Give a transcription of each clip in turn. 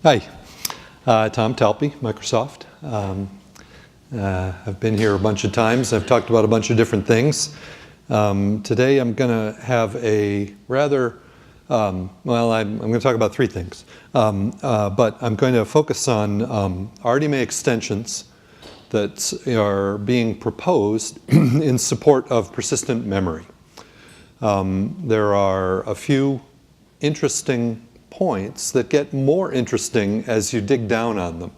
Hi, Tom Talpey, Microsoft. I've been here a bunch of times. I've talked about a bunch of different things. Today I'm going to have a rather, I'm going to talk about three things. But I'm going to focus on RDMA extensions that are being proposed in support of persistent memory. There are a few interesting points that get more interesting as you dig down on them.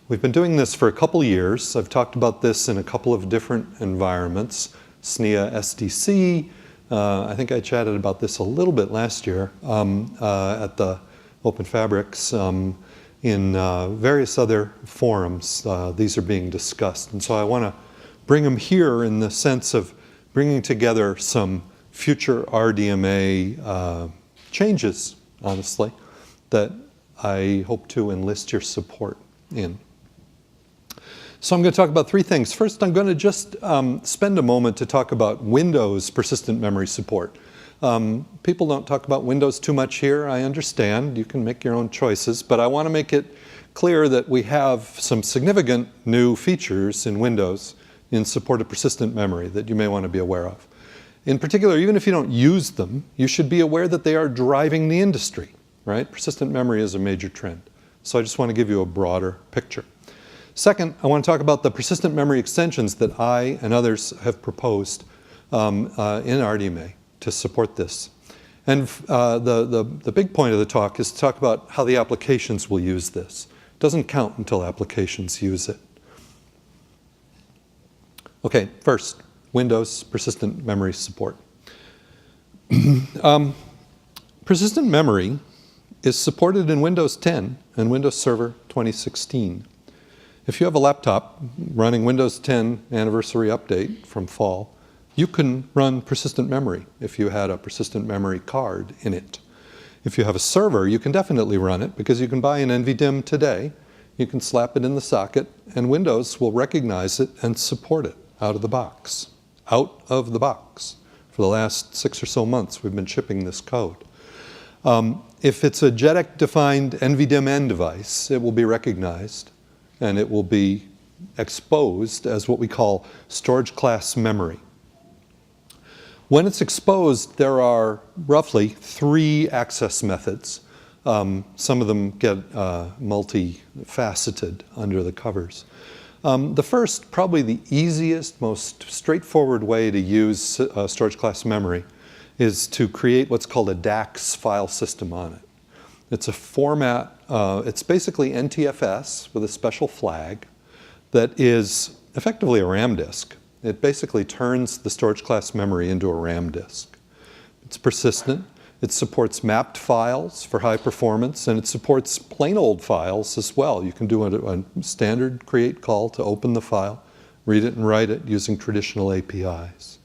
We've been doing this for a couple years. I've talked about this in a couple of different environments. SNIA SDC, I think I chatted about this a little bit last year at the OpenFabrics. In various other forums, these are being discussed. And so I want to bring them here in the sense of bringing together some future RDMA changes, honestly, that I hope to enlist your support in. So I'm going to talk about three things. First, I'm going to just spend a moment to talk about Windows persistent memory support. People don't talk about Windows too much here. I understand. You can make your own choices. But I want to make it clear that we have some significant new features in Windows in support of persistent memory that you may want to be aware of. In particular, even if you don't use them, you should be aware that they are driving the industry, right? Persistent memory is a major trend. So I just want to give you a broader picture. Second, I want to talk about the persistent memory extensions that I and others have proposed in RDMA to support this. And the big point of the talk is to talk about how the applications will use this. It doesn't count until applications use it. Okay, first, Windows persistent memory support. Persistent memory is supported in Windows 10 and Windows Server 2016. If you have a laptop running Windows 10 anniversary update from fall, you can run persistent memory if you had a persistent memory card in it. If you have a server, you can definitely run it because you can buy an NVDIMM today. You can slap it in the socket, and Windows will recognize it and support it out of the box. Out of the box. For the last 6 or so months, we've been shipping this code. If it's a JEDEC-defined NVDIMM device, it will be recognized, and it will be exposed as what we call storage class memory. When it's exposed, there are roughly 3 access methods. Some of them get multifaceted under the covers. The first, probably the easiest, most straightforward way to use storage class memory is to create what's called a DAX file system on it. It's a format, it's basically NTFS with a special flag that is effectively a RAM disk. It basically turns the storage class memory into a RAM disk. It's persistent. It supports mapped files for high performance, and it supports plain old files as well. You can do a standard create call to open the file, read it and write it using traditional APIs.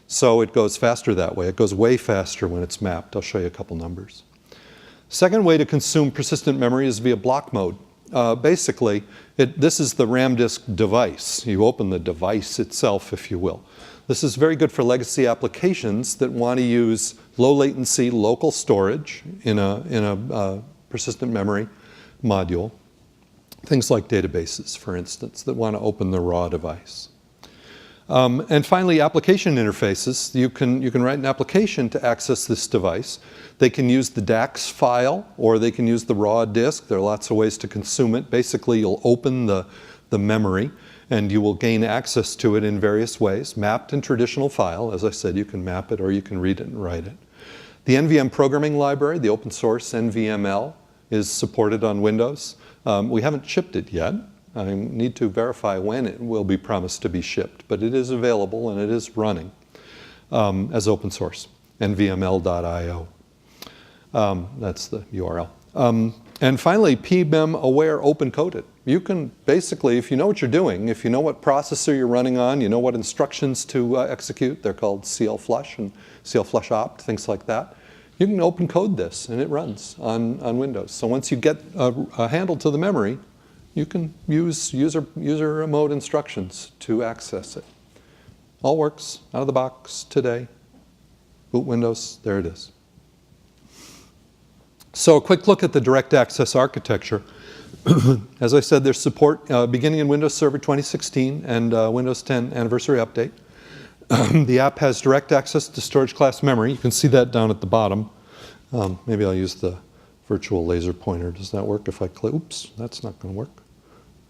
So it goes faster that way. It goes way faster when it's mapped. I'll show you a couple numbers. Second way to consume persistent memory is via block mode. Basically, this is the RAM disk device. You open the device itself, if you will. This is very good for legacy applications that want to use low latency local storage in a persistent memory module. Things like databases, for instance, that want to open the raw device. And finally, application interfaces. You can write an application to access this device. They can use the DAX file, or they can use the raw disk. There are lots of ways to consume it. Basically, you'll open the memory, and you will gain access to it in various ways. Mapped in traditional file. As I said, you can map it, or you can read it and write it. The NVM Programming Library, the open source NVML, is supported on Windows. We haven't shipped it yet. I need to verify when it will be promised to be shipped, but it is available and it is running as open source, nvml.io. That's the URL. And finally, PMEM aware open coded. You can basically, if you know what you're doing, if you know what processor you're running on, you know what instructions to execute, they're called CLFlush and CLFlush opt, things like that. You can open code this and it runs on Windows. So once you get a handle to the memory, you can use user mode instructions to access it. All works out of the box today. Boot Windows, there it is. So a quick look at the direct access architecture. As I said, there's support beginning in Windows Server 2016 and Windows 10 Anniversary Update. The app has direct access to storage class memory. You can see that down at the bottom. Maybe I'll use the virtual laser pointer. Does that work if I click? Oops, that's not going to work.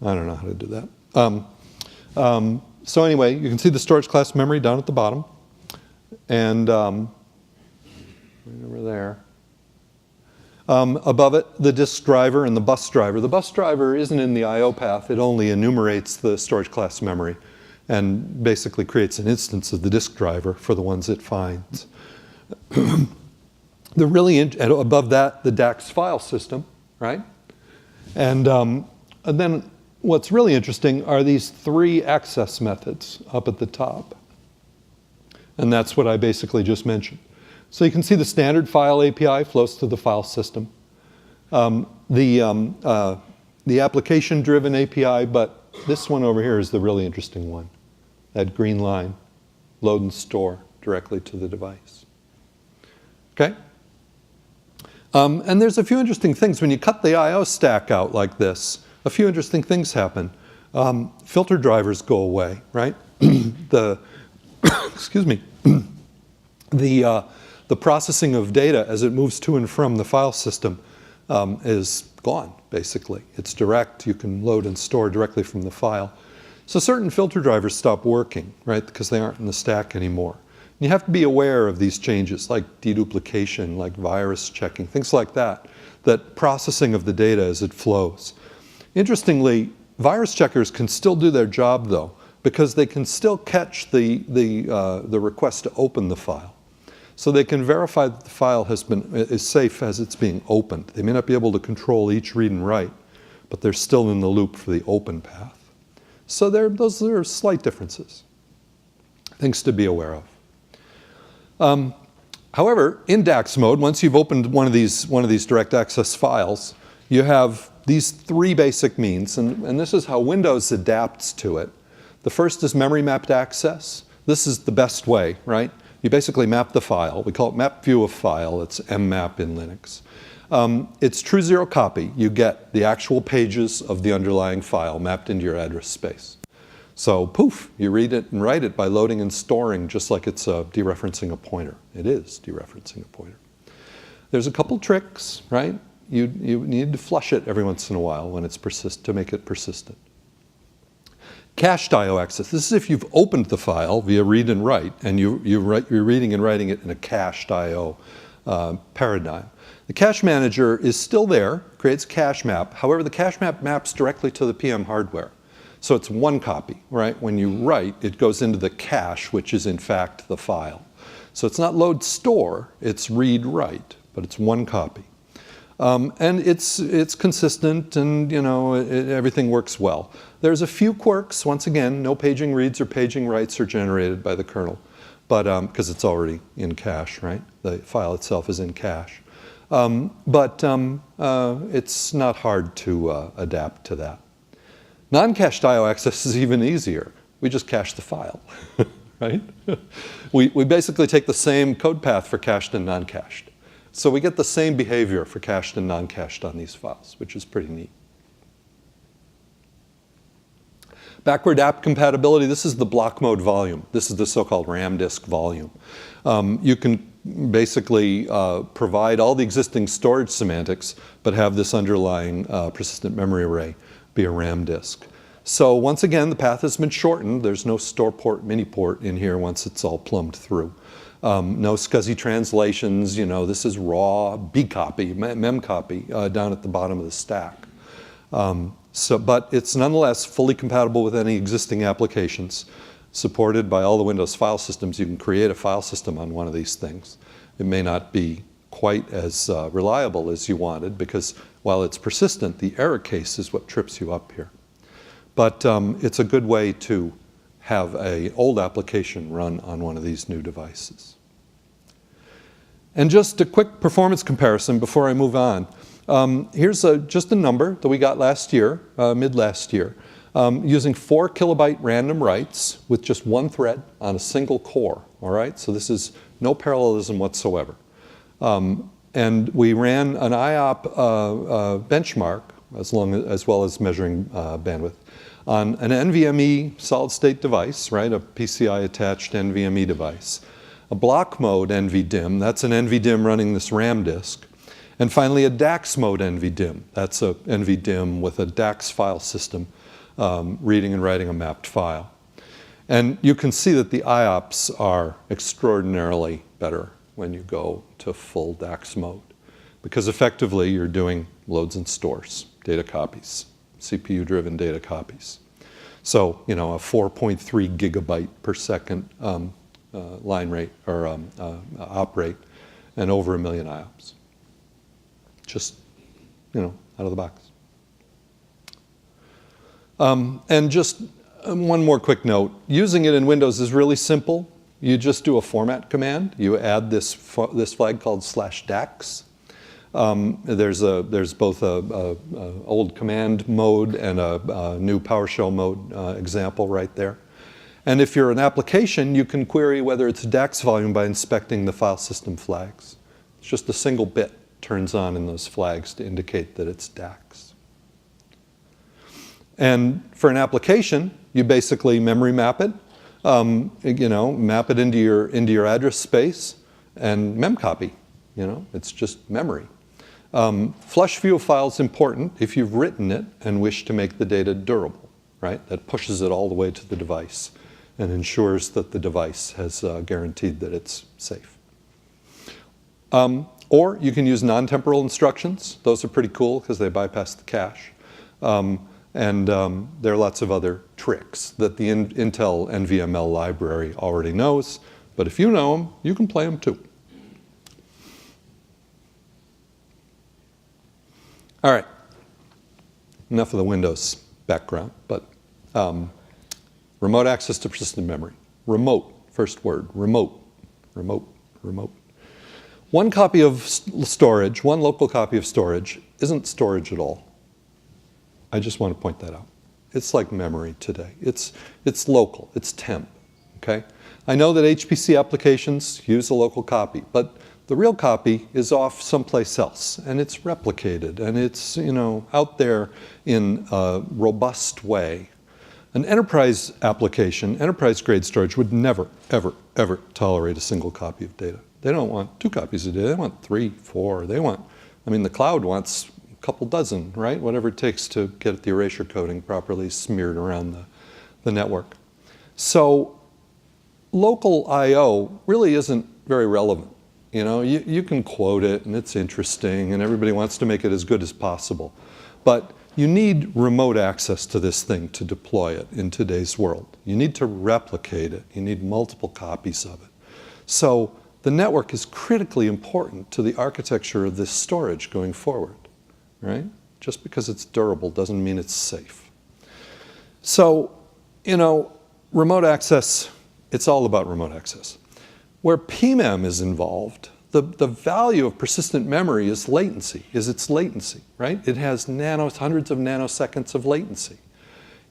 I don't know how to do that. So anyway, you can see the storage class memory down at the bottom. And right over there. Above it, the disk driver and the bus driver. The bus driver isn't in the I/O path. It only enumerates the storage class memory and basically creates an instance of the disk driver for the ones it finds. Above that, the DAX file system, right? And then what's really interesting are these 3 access methods up at the top. And that's what I basically just mentioned. So you can see the standard file API flows to the file system. The application-driven API, but this one over here is the really interesting one. That green line, load and store directly to the device. Okay? And there's a few interesting things. When you cut the I/O stack out like this, a few interesting things happen. Filter drivers go away, right? Excuse me. The processing of data as it moves to and from the file system is gone, basically. It's direct. You can load and store directly from the file. So certain filter drivers stop working, right, because they aren't in the stack anymore. And you have to be aware of these changes, like deduplication, like virus checking, things like that, that processing of the data as it flows. Interestingly, virus checkers can still do their job, though, because they can still catch the request to open the file. So they can verify that the file is safe as it's being opened. They may not be able to control each read and write, but they're still in the loop for the open path. So those are slight differences, things to be aware of. However, in DAX mode, once you've opened one of these direct access files, you have these 3 basic means, and this is how Windows adapts to it. The first is memory mapped access. This is the best way, right? You basically map the file. We call it map view of file. It's mmap in Linux. It's true zero copy. You get the actual pages of the underlying file mapped into your address space. So poof, you read it and write it by loading and storing, just like it's dereferencing a pointer. It is dereferencing a pointer. There's a couple tricks, right? You need to flush it every once in a while when it's to make it persistent. Cached I/O access. This is if you've opened the file via read and write, and you're reading and writing it in a cached I/O paradigm. The cache manager is still there, creates a cache map. However, the cache map maps directly to the PM hardware. So it's one copy, right? When you write, it goes into the cache, which is in fact the file. So it's not load store, it's read write, but it's one copy. And it's consistent, and everything works well. There's a few quirks. Once again, no paging reads or paging writes are generated by the kernel, but because it's already in cache, right? The file itself is in cache. It's not hard to adapt to that. Non-cached I/O access is even easier. We just cache the file, right? We basically take the same code path for cached and non-cached. So we get the same behavior for cached and non-cached on these files, which is pretty neat. Backward app compatibility, this is the block mode volume. This is the so-called RAM disk volume. You can basically provide all the existing storage semantics, but have this underlying persistent memory array be a RAM disk. So once again, the path has been shortened. There's no store port, mini port in here once it's all plumbed through. No SCSI translations, this is raw B copy, mem copy down at the bottom of the stack. But it's nonetheless fully compatible with any existing applications. Supported by all the Windows file systems. You can create a file system on one of these things. It may not be quite as reliable as you wanted, because while it's persistent, the error case is what trips you up here. But it's a good way to have an old application run on one of these new devices. And just a quick performance comparison before I move on. Here's just a number that we got last year, mid last year, using 4 kilobyte random writes with just one thread on a single core. All right, so this is no parallelism whatsoever. And we ran an IOP benchmark, as well as measuring bandwidth, on an NVMe solid-state device, right, a PCI-attached NVMe device, a block mode NVDIMM, that's an NVDIMM running this RAM disk, and finally a DAX mode NVDIMM, that's a NVDIMM with a DAX file system reading and writing a mapped file. And you can see that the IOPS are extraordinarily better when you go to full DAX mode, because effectively you're doing loads and stores, data copies, CPU-driven data copies. So, you know, a 4.3 gigabyte per second line rate or op rate, and over 1 million IOPS. Just, you know, out of the box. And just one more quick note. Using it in Windows is really simple. You just do a format command. You add this flag called /DAX. There's both a old command mode and a new PowerShell mode example right there. And if you're an application, you can query whether it's DAX volume by inspecting the file system flags. It's just a single bit turns on in those flags to indicate that it's DAX. And for an application, you basically memory map it. You know, map it into your address space and memcopy. You know, it's just memory. Flush view of files important if you've written it and wish to make the data durable, right? That pushes it all the way to the device and ensures that the device has guaranteed that it's safe. Or you can use non-temporal instructions. Those are pretty cool because they bypass the cache. And there are lots of other tricks that the Intel NVML library already knows. But if you know them, you can play them too. All right. Enough of the Windows background. But remote access to persistent memory. Remote, first word. Remote. Remote. Remote. One copy of storage, one local copy of storage, isn't storage at all. I just want to point that out. It's like memory today. It's local. It's temp. Okay? I know that HPC applications use a local copy, but the real copy is off someplace else, and it's replicated, and it's, you know, out there in a robust way. An enterprise application, enterprise-grade storage, would never, ever, ever tolerate a single copy of data. They don't want 2 copies of data. They want 3, 4. They want, I mean, the cloud wants couple dozen, right? Whatever it takes to get the erasure coding properly smeared around the network. So local I/O really isn't very relevant. You know, you can quote it and it's interesting and everybody wants to make it as good as possible. But you need remote access to this thing to deploy it in today's world. You need to replicate it. You need multiple copies of it. So the network is critically important to the architecture of this storage going forward. Right? Just because it's durable doesn't mean it's safe. So, you know, remote access, it's all about remote access. Where PMEM is involved, the value of persistent memory is latency, right? It has hundreds of nanoseconds of latency.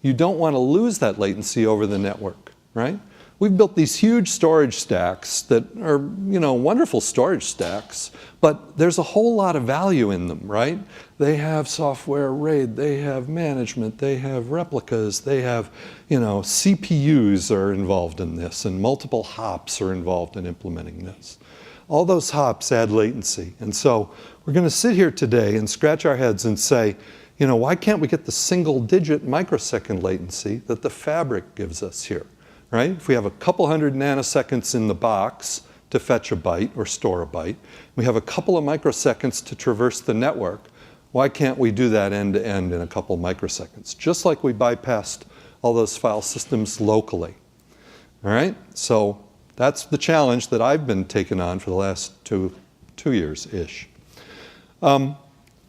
You don't want to lose that latency over the network, right? We've built these huge storage stacks that are, you know, wonderful storage stacks, but there's a whole lot of value in them, right? They have software RAID, they have management, they have replicas, they have, you know, CPUs are involved in this, and multiple hops are involved in implementing this. All those hops add latency, and so we're going to sit here today and scratch our heads and say, you know, why can't we get the single-digit microsecond latency that the fabric gives us here? Right? If we have a couple hundred nanoseconds in the box to fetch a byte or store a byte, we have a couple of microseconds to traverse the network, why can't we do that end-to-end in a couple of microseconds? Just like we bypassed all those file systems locally. All right? So that's the challenge that I've been taking on for the last two years-ish.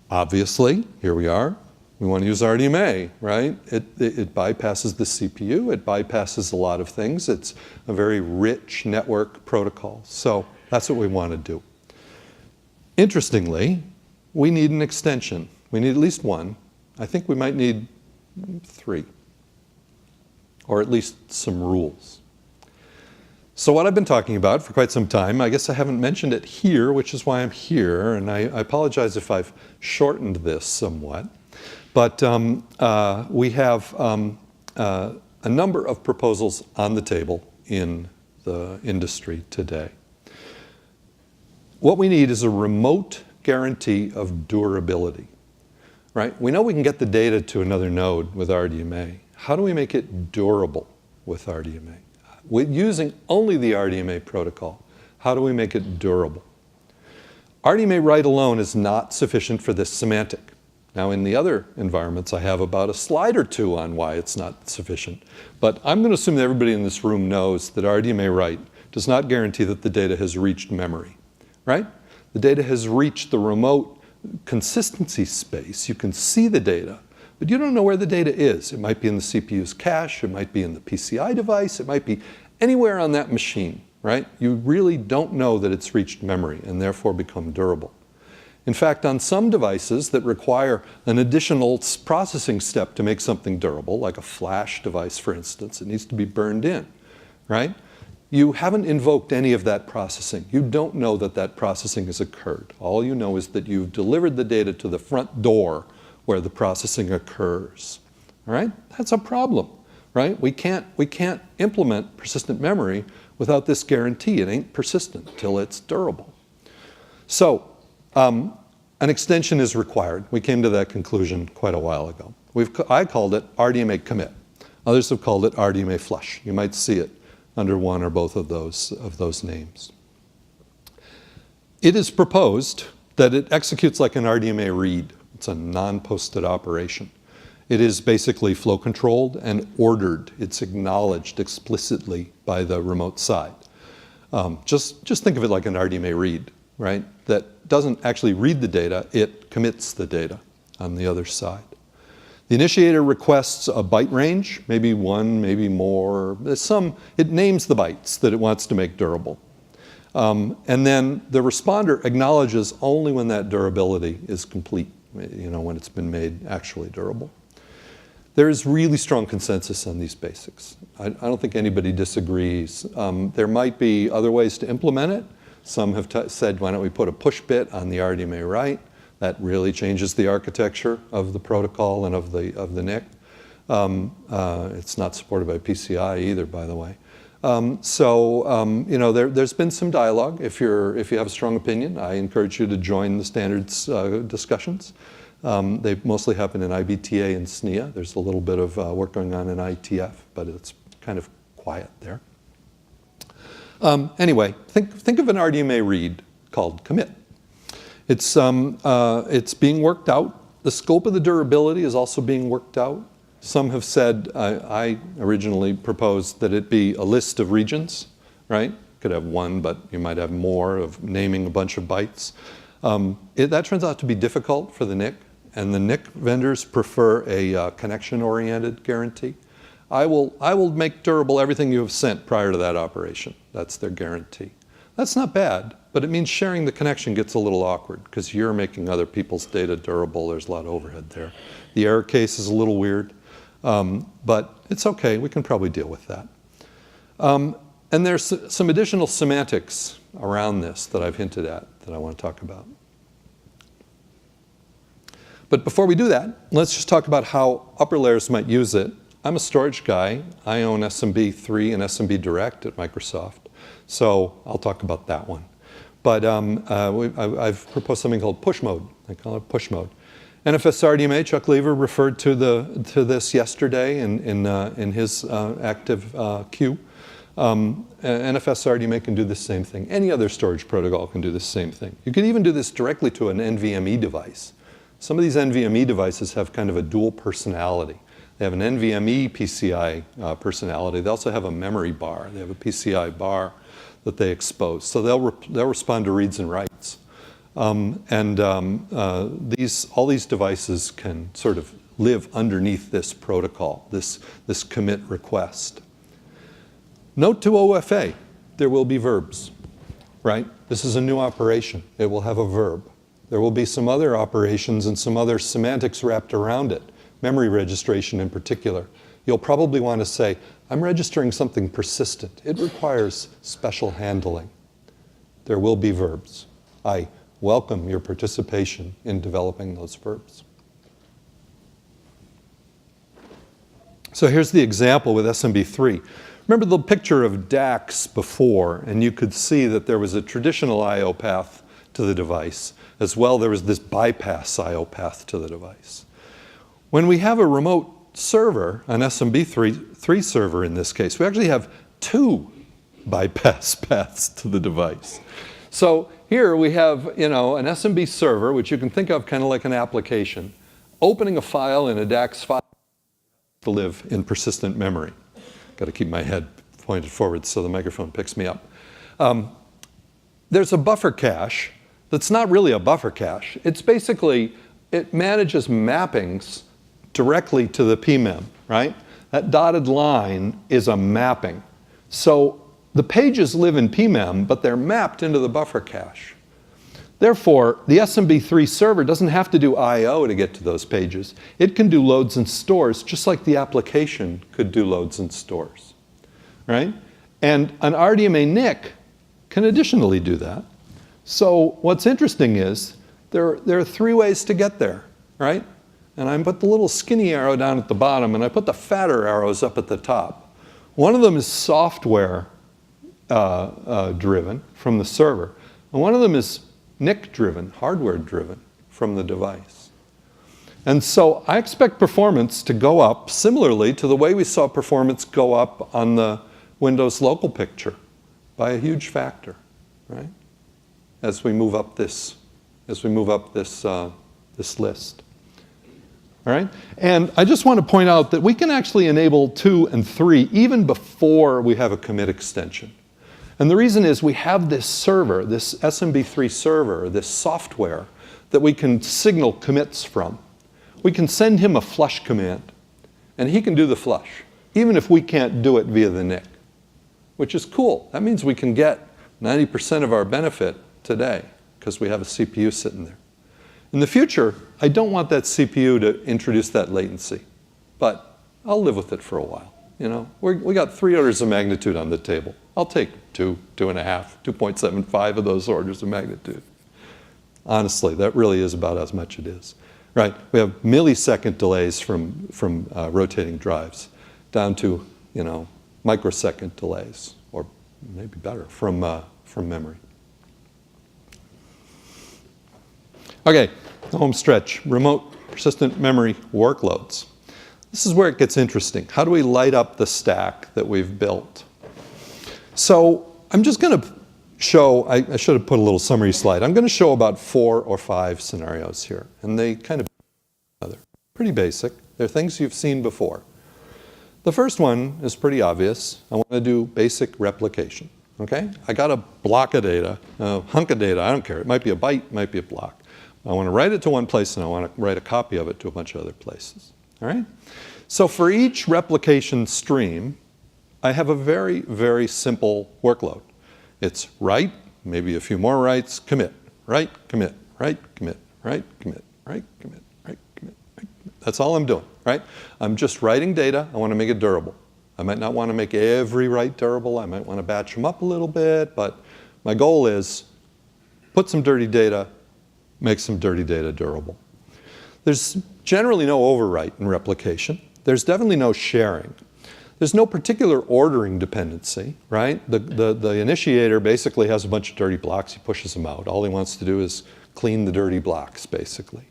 Obviously, here we are. We want to use RDMA, right? It bypasses the CPU. It bypasses a lot of things. It's a very rich network protocol. So that's what we want to do. Interestingly, we need an extension. We need at least one. I think we might need 3, or at least some rules. So what I've been talking about for quite some time, I guess I haven't mentioned it here, which is why I'm here, and I apologize if I've shortened this somewhat. But we have a number of proposals on the table in the industry today. What we need is a remote guarantee of durability, right? We know we can get the data to another node with RDMA. How do we make it durable with RDMA? Using only the RDMA protocol, how do we make it durable? RDMA write alone is not sufficient for this semantic. Now, in the other environments, I have about a slide or two on why it's not sufficient. But I'm going to assume that everybody in this room knows that RDMA write does not guarantee that the data has reached memory, right? The data has reached the remote consistency space. You can see the data, but you don't know where the data is. It might be in the CPU's cache. It might be in the PCI device. It might be anywhere on that machine, right? You really don't know that it's reached memory and therefore become durable. In fact, on some devices that require an additional processing step to make something durable, like a flash device, for instance, it needs to be burned in, right? You haven't invoked any of that processing. You don't know that that processing has occurred. All you know is that you've delivered the data to the front door where the processing occurs, all right? That's a problem, right? We can't implement persistent memory without this guarantee. It ain't persistent till it's durable. So, an extension is required. We came to that conclusion quite a while ago. I called it RDMA Commit. Others have called it RDMA Flush. You might see it under one or both of those names. It is proposed that it executes like an RDMA read. It's a non-posted operation. It is basically flow controlled and ordered. It's acknowledged explicitly by the remote side. Just think of it like an RDMA read, right? That doesn't actually read the data, it commits the data on the other side. The initiator requests a byte range, maybe one, maybe more. It names the bytes that it wants to make durable. And then the responder acknowledges only when that durability is complete, when it's been made actually durable. There is really strong consensus on these basics. I don't think anybody disagrees. There might be other ways to implement it. Some have said, why don't we put a push bit on the RDMA write? That really changes the architecture of the protocol and of the NIC. It's not supported by PCI either, by the way. There's been some dialogue. If you have a strong opinion, I encourage you to join the standards discussions. They mostly happen in IBTA and SNIA. There's a little bit of work going on in ITF, but it's kind of quiet there. Anyway, think of an RDMA read called commit. It's being worked out. The scope of the durability is also being worked out. Some have said, I originally proposed that it be a list of regions, right? You could have one, but you might have more of naming a bunch of bytes. That turns out to be difficult for the NIC, and the NIC vendors prefer a connection-oriented guarantee. I will make durable everything you have sent prior to that operation. That's their guarantee. That's not bad, but it means sharing the connection gets a little awkward because you're making other people's data durable. There's a lot of overhead there. The error case is a little weird, but it's okay. We can probably deal with that. And there's some additional semantics around this that I've hinted at that I want to talk about. But before we do that, let's just talk about how upper layers might use it. I'm a storage guy. I own SMB3 and SMB Direct at Microsoft. So I'll talk about that one. But I've proposed something called push mode. I call it push mode. NFS RDMA, Chuck Lever referred to this yesterday in his active queue. NFS RDMA can do the same thing. Any other storage protocol can do the same thing. You can even do this directly to an NVMe device. Some of these NVMe devices have kind of a dual personality. They have an NVMe PCI personality. They also have a memory bar. They have a PCI bar that they expose. So they'll respond to reads and writes. All these devices can sort of live underneath this protocol, this commit request. Note to OFA, there will be verbs, right? This is a new operation. It will have a verb. There will be some other operations and some other semantics wrapped around it, memory registration in particular, you'll probably want to say, I'm registering something persistent. It requires special handling. There will be verbs. I welcome your participation in developing those verbs. So here's the example with SMB3. Remember the picture of DACs before, and you could see that there was a traditional I/O path to the device. As well, there was this bypass I/O path to the device. When we have a remote server, an SMB3 server in this case, we actually have 2 bypass paths to the device. So here we have, an SMB server, which you can think of kind of like an application, opening a file in a DACS file to live in persistent memory. Got to keep my head pointed forward so the microphone picks me up. There's a buffer cache that's not really a buffer cache. It's basically, it manages mappings directly to the PMEM, right? That dotted line is a mapping. So the pages live in PMEM, but they're mapped into the buffer cache. Therefore, the SMB3 server doesn't have to do I/O to get to those pages. It can do loads and stores, just like the application could do loads and stores, right? And an RDMA NIC can additionally do that. So what's interesting is there are 3 ways to get there, right? And I put the little skinny arrow down at the bottom, and I put the fatter arrows up at the top. One of them is software driven from the server, and one of them is NIC driven, hardware driven from the device. And so I expect performance to go up similarly to the way we saw performance go up on the Windows local picture by a huge factor, right? As we move up this list. All right? And I just want to point out that we can actually enable 2 and 3 even before we have a commit extension. And the reason is we have this server, this SMB3 server, this software that we can signal commits from. We can send him a flush command, and he can do the flush, even if we can't do it via the NIC, which is cool. That means we can get 90% of our benefit today because we have a CPU sitting there. In the future, I don't want that CPU to introduce that latency, but I'll live with it for a while. We got 3 orders of magnitude on the table. I'll take 2, 2.5, 2.75 of those orders of magnitude. Honestly, that really is about as much it is, right? We have millisecond delays from rotating drives down to, microsecond delays, or maybe better, from memory. Okay, the home stretch, remote persistent memory workloads. This is where it gets interesting. How do we light up the stack that we've built? So I'm just going to show, I should have put a little summary slide. I'm going to show about 4 or 5 scenarios here. And they kind of pretty basic. They're things you've seen before. The first one is pretty obvious. I want to do basic replication. Okay? I got a block of data, a hunk of data, I don't care. It might be a byte, it might be a block. I want to write it to one place and I want to write a copy of it to a bunch of other places. All right? So for each replication stream, I have a very, very simple workload. It's write, maybe a few more writes, commit, write, commit, write, commit, write, commit, write, commit, write, commit, write, commit. That's all I'm doing, right? I'm just writing data. I want to make it durable. I might not want to make every write durable. I might want to batch them up a little bit, but my goal is put some dirty data, make some dirty data durable. There's generally no overwrite in replication. There's definitely no sharing. There's no particular ordering dependency, right? The initiator basically has a bunch of dirty blocks. He pushes them out. All he wants to do is clean the dirty blocks, basically.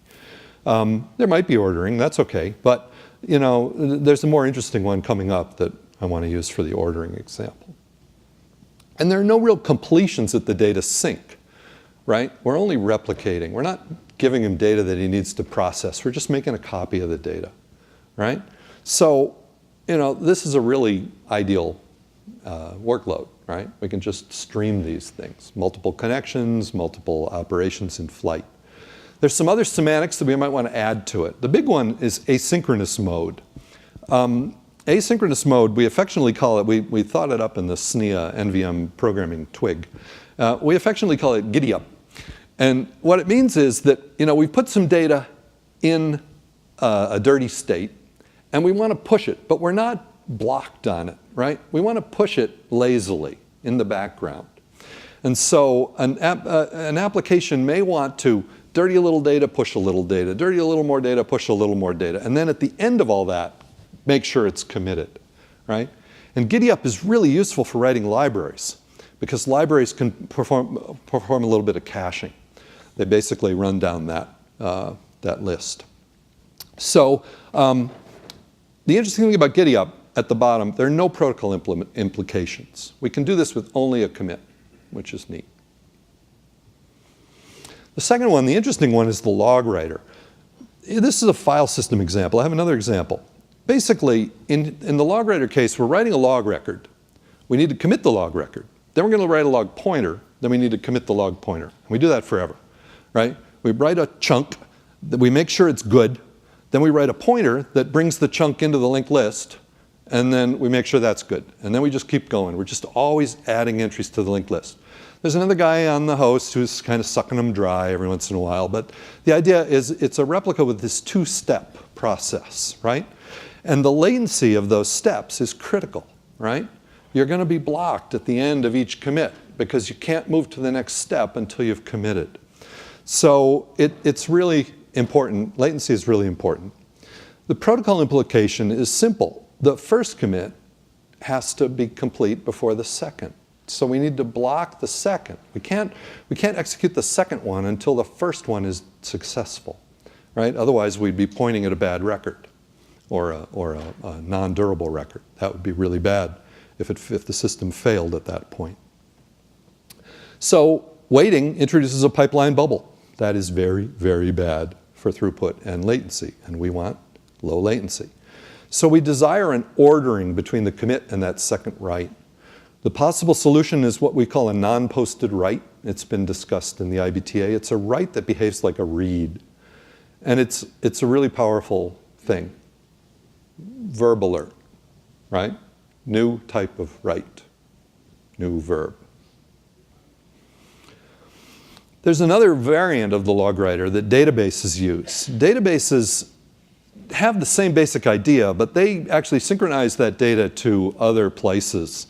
There might be ordering. That's OK. But there's a more interesting one coming up that I want to use for the ordering example. And there are no real completions at the data sink, right? We're only replicating. We're not giving him data that he needs to process. We're just making a copy of the data, right? So this is a really ideal workload, right? We can just stream these things. Multiple connections, multiple operations in flight. There's some other semantics that we might want to add to it. The big one is asynchronous mode. Asynchronous mode, we affectionately call it, we thought it up in the SNIA NVM Programming Twig. We affectionately call it giddy up. And what it means is that we've put some data in a dirty state, and we want to push it, but we're not blocked on it, right? We want to push it lazily in the background. And so an application may want to dirty a little data, push a little data, dirty a little more data, push a little more data, and then at the end of all that, make sure it's committed, right? And GiddyUp is really useful for writing libraries, because libraries can perform a little bit of caching. They basically run down that list. So the interesting thing about GiddyUp, at the bottom, there are no protocol implications. We can do this with only a commit, which is neat. The second one, the interesting one, is the log writer. This is a file system example. I have another example. Basically, in the log writer case, we're writing a log record. We need to commit the log record. Then we're going to write a log pointer. Then we need to commit the log pointer. And we do that forever, right? We write a chunk that we make sure it's good. Then we write a pointer that brings the chunk into the linked list. And then we make sure that's good. And then we just keep going. We're just always adding entries to the linked list. There's another guy on the host who's kind of sucking them dry every once in a while. But the idea is it's a replica with this two-step process, right? And the latency of those steps is critical, right? You're going to be blocked at the end of each commit because you can't move to the next step until you've committed. So it's really important. Latency is really important. The protocol implication is simple. The first commit has to be complete before the second. So we need to block the second. We can't execute the second one until the first one is successful, right? Otherwise, we'd be pointing at a bad record or a non-durable record. That would be really bad if the system failed at that point. So waiting introduces a pipeline bubble. That is very, very bad for throughput and latency, and we want low latency. So we desire an ordering between the commit and that second write. The possible solution is what we call a non-posted write. It's been discussed in the IBTA. It's a write that behaves like a read. And it's a really powerful thing. Verb alert, right? New type of write, new verb. There's another variant of the log writer that databases use. Databases have the same basic idea, but they actually synchronize that data to other places.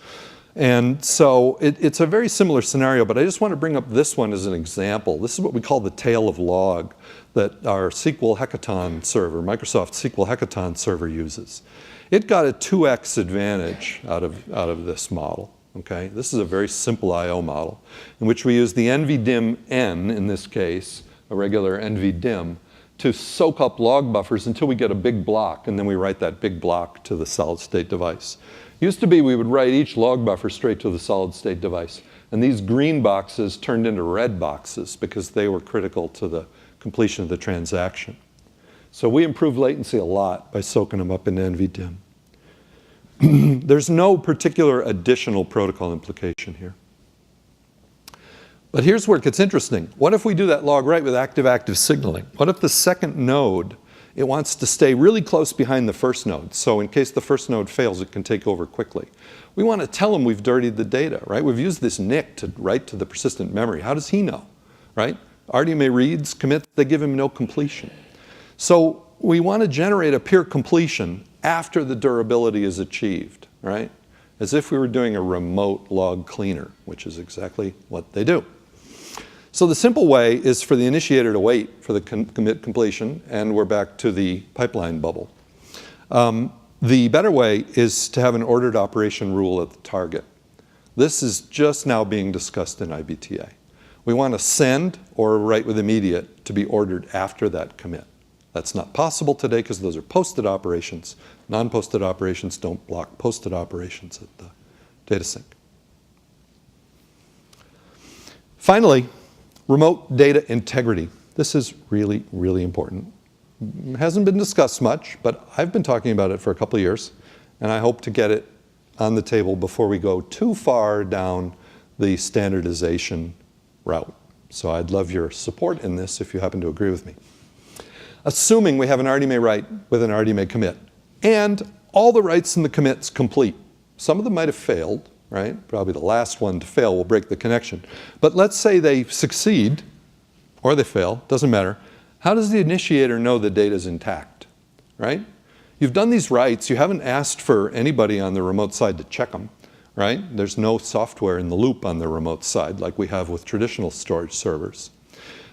And so it's a very similar scenario, but I just want to bring up this one as an example. This is what we call the tail of log that our SQL Hackathon server, Microsoft SQL Hackathon server uses. It got a 2x advantage out of this model. Okay? This is a very simple I/O model in which we use the NVDIM-N, in this case, a regular NVDIM, to soak up log buffers until we get a big block, and then we write that big block to the solid-state device. Used to be we would write each log buffer straight to the solid-state device, and these green boxes turned into red boxes because they were critical to the completion of the transaction. So we improved latency a lot by soaking them up in NVDIM. There's no particular additional protocol implication here. But here's where it gets interesting. What if we do that log write with active-active signaling? What if the second node, it wants to stay really close behind the first node, so in case the first node fails, it can take over quickly. We want to tell them we've dirtied the data, right? We've used this NIC to write to the persistent memory. How does he know, right? RDMA reads, commits, they give him no completion. So we want to generate a pure completion after the durability is achieved, right? As if we were doing a remote log cleaner, which is exactly what they do. So the simple way is for the initiator to wait for the commit completion, and we're back to the pipeline bubble. The better way is to have an ordered operation rule at the target. This is just now being discussed in IBTA. We want to send or write with immediate to be ordered after that commit. That's not possible today because those are posted operations. Non-posted operations don't block posted operations at the data sync. Finally, remote data integrity. This is really, really important. It hasn't been discussed much, but I've been talking about it for a couple of years, and I hope to get it on the table before we go too far down the standardization route. So I'd love your support in this if you happen to agree with me. Assuming we have an RDMA write with an RDMA commit, and all the writes in the commits complete. Some of them might have failed, right? Probably the last one to fail will break the connection. But let's say they succeed, or they fail, doesn't matter. How does the initiator know the data is intact, right? you've done these writes, you haven't asked for anybody on the remote side to check them, right? There's no software in the loop on the remote side like we have with traditional storage servers.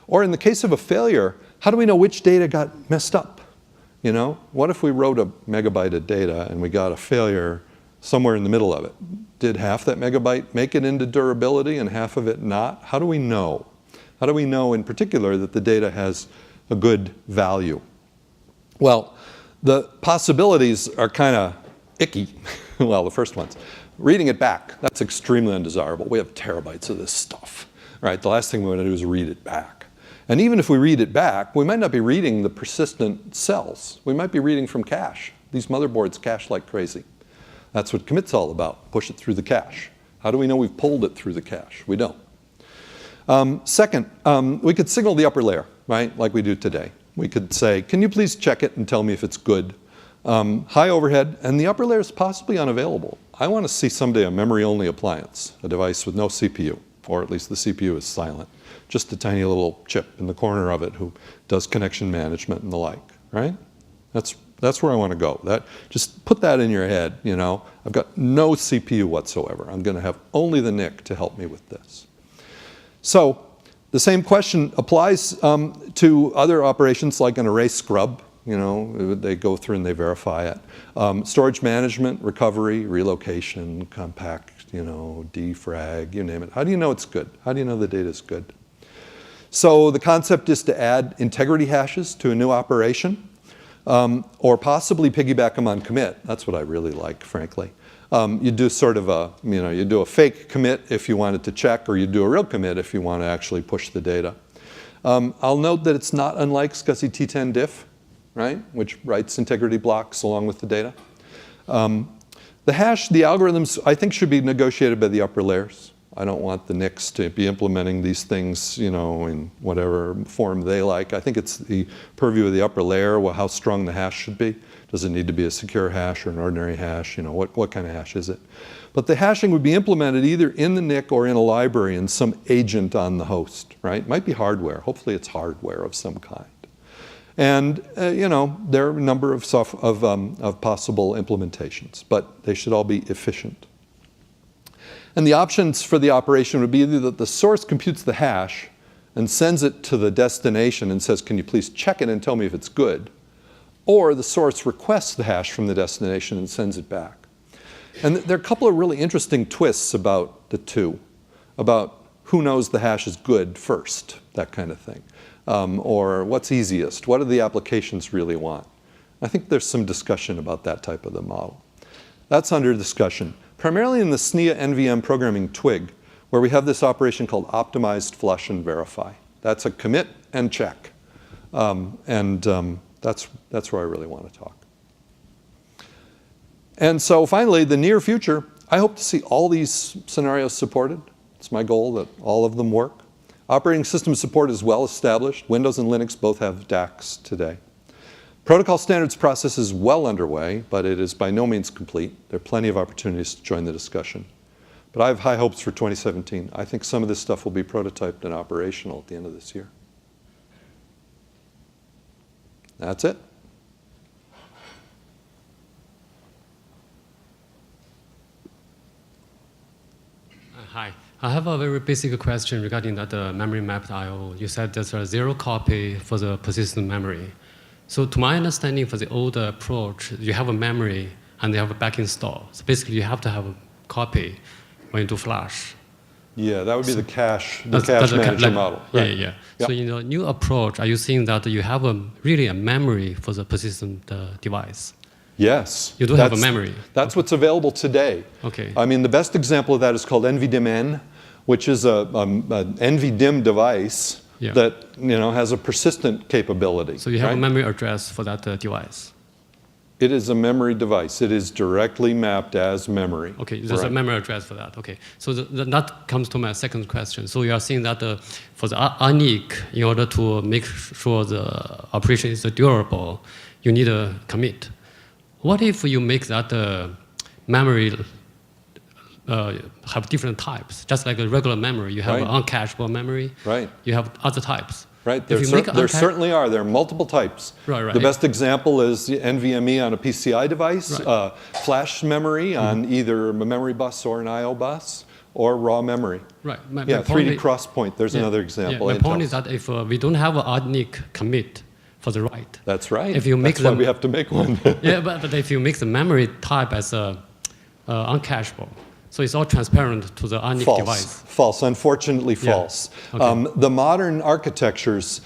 Or in the case of a failure, how do we know which data got messed up? You know, what if we wrote a megabyte of data and we got a failure somewhere in the middle of it? Did half that megabyte make it into durability and half of it not? How do we know? How do we know in particular that the data has a good value? Well, the possibilities are kind of icky. Well, the first ones. Reading it back, that's extremely undesirable. We have terabytes of this stuff, right? The last thing we want to do is read it back. And even if we read it back, we might not be reading the persistent cells. We might be reading from cache. These motherboards cache like crazy. That's what commit's all about, push it through the cache. How do we know we've pulled it through the cache? We don't. Second, we could signal the upper layer, right, like we do today. We could say, can you please check it and tell me if it's good? High overhead, and the upper layer is possibly unavailable. I want to see someday a memory-only appliance, a device with no CPU, or at least the CPU is silent. Just a tiny little chip in the corner of it who does connection management and the like, right? That's where I want to go. Just put that in your head, you know. I've got no CPU whatsoever. I'm going to have only the NIC to help me with this. So the same question applies to other operations like an array scrub. You know, they go through and they verify it. Storage management, recovery, relocation, compact, you know, defrag, you name it. How do you know it's good? How do you know the data is good? So the concept is to add integrity hashes to a new operation, or possibly piggyback them on commit. That's what I really like, frankly. You do sort of a, you know, you do a fake commit if you wanted to check, or you do a real commit if you want to actually push the data. I'll note that it's not unlike SCSI T10 diff, right, which writes integrity blocks along with the data. The hash, the algorithms, I think should be negotiated by the upper layers. I don't want the NICs to be implementing these things, you know, in whatever form they like. I think it's the purview of the upper layer, well, how strong the hash should be. Does it need to be a secure hash or an ordinary hash? You know, what kind of hash is it? But the hashing would be implemented either in the NIC or in a library in some agent on the host, right? It might be hardware. Hopefully it's hardware of some kind. And, you know, there are a number of possible implementations, but they should all be efficient. And the options for the operation would be either that the source computes the hash and sends it to the destination and says, can you please check it and tell me if it's good? Or the source requests the hash from the destination and sends it back. And there are a couple of really interesting twists about the two, about who knows the hash is good first, that kind of thing. Or what's easiest, what do the applications really want? I think there's some discussion about that type of the model. That's under discussion, primarily in the SNIA NVM Programming Twig, where we have this operation called optimized flush and verify. That's a commit and check. That's where I really want to talk. And so finally, the near future, I hope to see all these scenarios supported. It's my goal that all of them work. Operating system support is well established. Windows and Linux both have DACs today. Protocol standards process is well underway, but it is by no means complete. There are plenty of opportunities to join the discussion. But I have high hopes for 2017. I think some of this stuff will be prototyped and operational at the end of this year. That's it. Hi. I have a very basic question regarding that memory mapped I/O. You said there's a 0 copy for the persistent memory. So to my understanding, for the older approach, you have a memory and they have a back install. So basically, you have to have a copy when you do flash. Yeah, that would be the cache manager model. Right. Yeah. So in the new approach, are you seeing that you have really a memory for the persistent device? Yes. You do have a memory. That's what's available today. Okay. I mean, the best example of that is called NVDIMN, which is an NVDIM device that has a persistent capability. So you have a memory address for that device. It is a memory device. It is directly mapped as memory. Okay, there's a memory address for that. Okay, so that comes to my second question. So you are saying that for the unique, in order to make sure the operation is durable, you need a commit. What if you make that memory have different types? Just like a regular memory, you have an uncacheable memory. Right. You have other types. Right? If you make There certainly are. There are multiple types. Right. The best example is the NVMe on a PCI device, flash memory on either a memory bus or an I/O bus, or raw memory. Right. My 3D crosspoint. There's another example. My point is that if we don't have an RDMA commit for the write. That's right. If you make That's why we have to make one. Yeah, but if you make the memory type as uncachable, so it's all transparent to the RDMA device. False. Unfortunately, false. Okay. The modern architectures,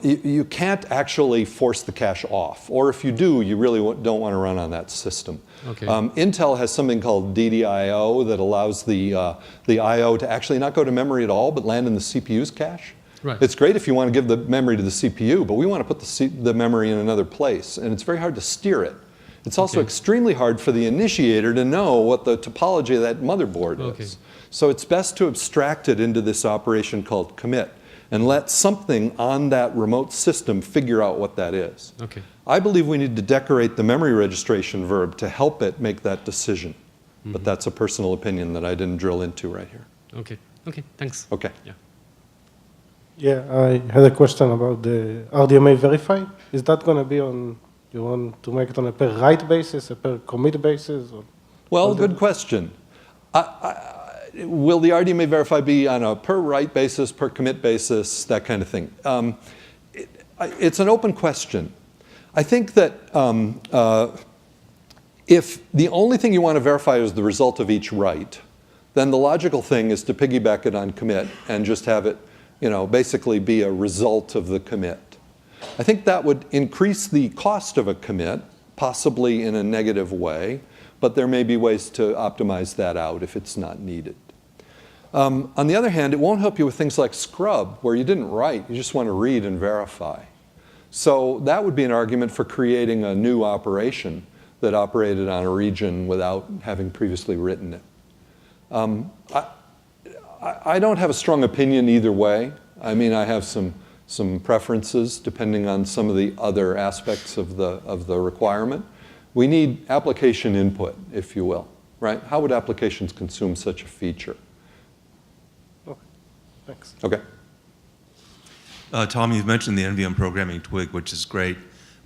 you can't actually force the cache off. Or if you do, you really don't want to run on that system. Okay. Intel has something called DDIO that allows the I/O to actually not go to memory at all, but land in the CPU's cache. Right. It's great if you want to give the memory to the CPU, but we want to put the memory in another place, and it's very hard to steer it. It's also extremely hard for the initiator to know what the topology of that motherboard is. So it's best to abstract it into this operation called commit and let something on that remote system figure out what that is. Okay. I believe we need to decorate the memory registration verb to help it make that decision. But that's a personal opinion that I didn't drill into right here. Okay, thanks. Okay. Yeah. Yeah, I had a question about the RDMA verify. Is that going to be on, you want to make it on a per write basis, a per commit basis? Or well, good question. Will the RDMA verify be on a per write basis, per commit basis, that kind of thing? It's an open question. I think that if the only thing you want to verify is the result of each write, then the logical thing is to piggyback it on commit and just have it, basically be a result of the commit. I think that would increase the cost of a commit, possibly in a negative way, but there may be ways to optimize that out if it's not needed. On the other hand, it won't help you with things like scrub, where you didn't write, you just want to read and verify. So that would be an argument for creating a new operation that operated on a region without having previously written it. I don't have a strong opinion either way. I mean, I have some preferences depending on some of the other aspects of the requirement. We need application input, if you will, right? How would applications consume such a feature? Okay, thanks. Okay. Tom, you've mentioned the NVM Programming Twig, which is great.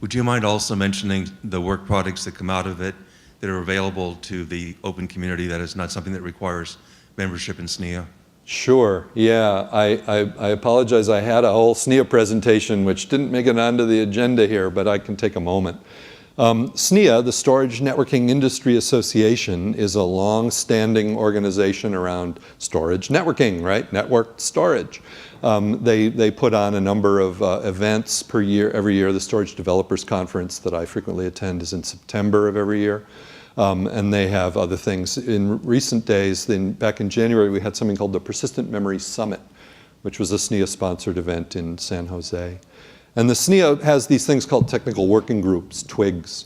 Would you mind also mentioning the work products that come out of it that are available to the open community, that is not something that requires membership in SNIA? Sure, yeah. I apologize. I had a whole SNIA presentation which didn't make it onto the agenda here, but I can take a moment. SNIA, the Storage Networking Industry Association, is a long-standing organization around storage networking, right? Networked storage. They put on a number of events per year, every year. The Storage Developers Conference that I frequently attend is in September of every year. And they have other things. In recent days, back in January, we had something called the Persistent Memory Summit, which was a SNIA-sponsored event in San Jose. And the SNIA has these things called technical working groups, TWIGs,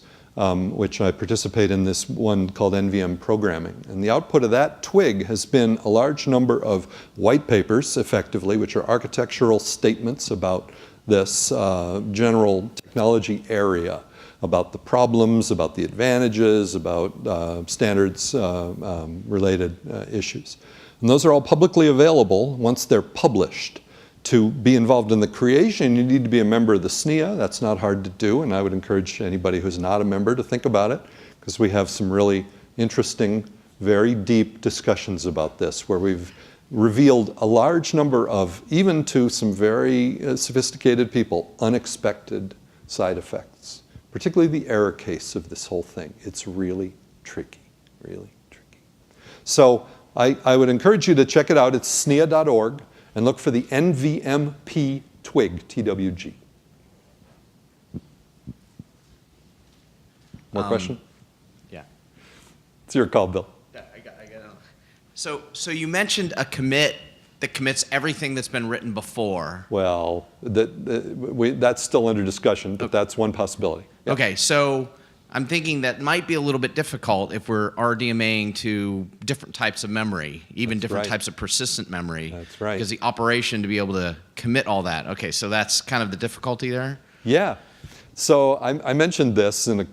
which I participate in this one called NVM Programming. And the output of that TWIG has been a large number of white papers, effectively, which are architectural statements about this general technology area, about the problems, about the advantages, about standards-related issues. And those are all publicly available once they're published. To be involved in the creation, you need to be a member of the SNIA. That's not hard to do, and I would encourage anybody who's not a member to think about it, because we have some really interesting, very deep discussions about this, where we've revealed a large number of, even to some very sophisticated people, unexpected side effects, particularly the error case of this whole thing. It's really tricky, really tricky. So I would encourage you to check it out. It's snia.org. And look for the NVMP Twig, TWG. More question? Yeah. It's your call, Bill. Yeah, I got it. So you mentioned a commit that commits everything that's been written before. Well, that's still under discussion, but that's one possibility. Yeah. Okay, so I'm thinking that might be a little bit difficult if we're RDMAing to different types of memory, even different types of persistent memory. That's right. Because the operation to be able to commit all that. Okay, so that's kind of the difficulty there? Yeah. So I mentioned this in an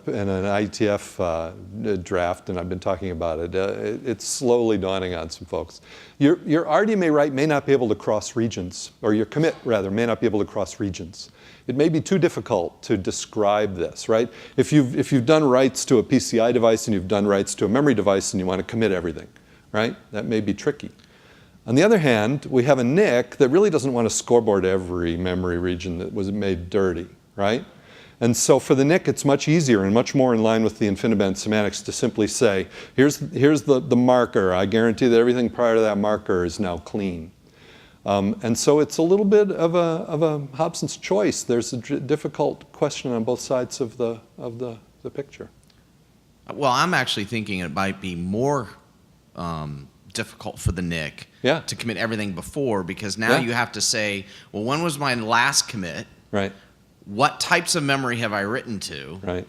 IETF draft, and I've been talking about it. It's slowly dawning on some folks. Your RDMA write may not be able to cross regions, or your commit, rather, may not be able to cross regions. It may be too difficult to describe this, right? If you've done writes to a PCI device and you've done writes to a memory device and you want to commit everything, right? That may be tricky. On the other hand, we have a NIC that really doesn't want to scoreboard every memory region that was made dirty, right? And so for the NIC, it's much easier and much more in line with the InfiniBand semantics to simply say, here's the marker. I guarantee that everything prior to that marker is now clean. And so it's a little bit of a Hobson's choice. There's a difficult question on both sides of the picture. Well, I'm actually thinking it might be more difficult for the NIC to commit everything before, because now you have to say, well, when was my last commit? Right. What types of memory have I written to? Right.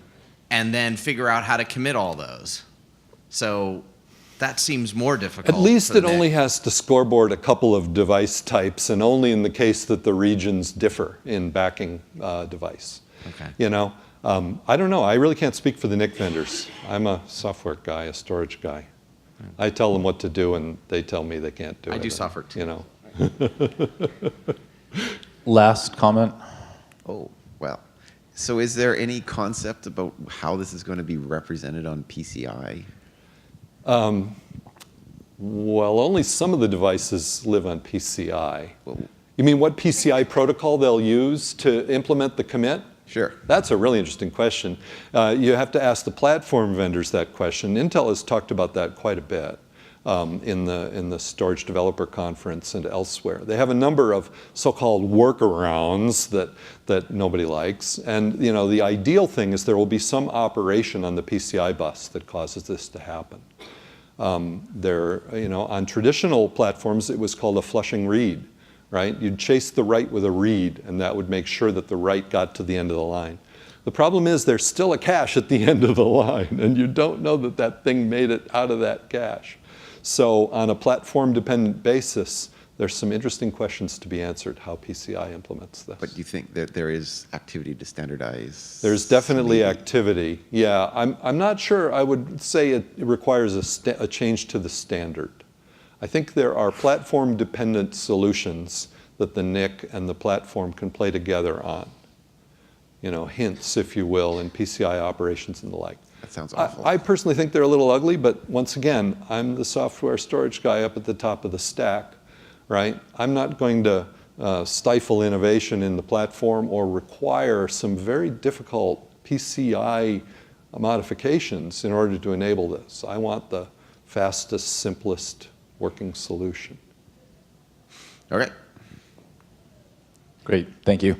And then figure out how to commit all those. So that seems more difficult. At least it only has to scoreboard a couple of device types, and only in the case that the regions differ in backing device. Okay. You know, I don't know. I really can't speak for the NIC vendors. I'm a software guy, a storage guy. I tell them what to do, and they tell me they can't do it. I do software too. You know. Last comment. Oh, well. So is there any concept about how this is going to be represented on PCI? Well, only some of the devices live on PCI. You mean what PCI protocol they'll use to implement the commit? Sure. That's a really interesting question. You have to ask the platform vendors that question. Intel has talked about that quite a bit in the Storage Developer Conference and elsewhere. They have a number of so-called workarounds that nobody likes. And you know, the ideal thing is there will be some operation on the PCI bus that causes this to happen. You know, on traditional platforms, it was called a flushing read. Right? You'd chase the write with a read, and that would make sure that the write got to the end of the line. The problem is there's still a cache at the end of the line, and you don't know that that thing made it out of that cache. So on a platform-dependent basis, there's some interesting questions to be answered how PCI implements this. But do you think that there is activity to standardize? There's definitely activity. Yeah, I'm not sure I would say it requires a change to the standard. I think there are platform-dependent solutions that the NIC and the platform can play together on. You know, hints, if you will, in PCI operations and the like. That sounds awful. I personally think they're a little ugly, but once again, I'm the software storage guy up at the top of the stack, right? I'm not going to stifle innovation in the platform or require some very difficult PCI modifications in order to enable this. I want the fastest, simplest working solution. Okay. Great. Thank you.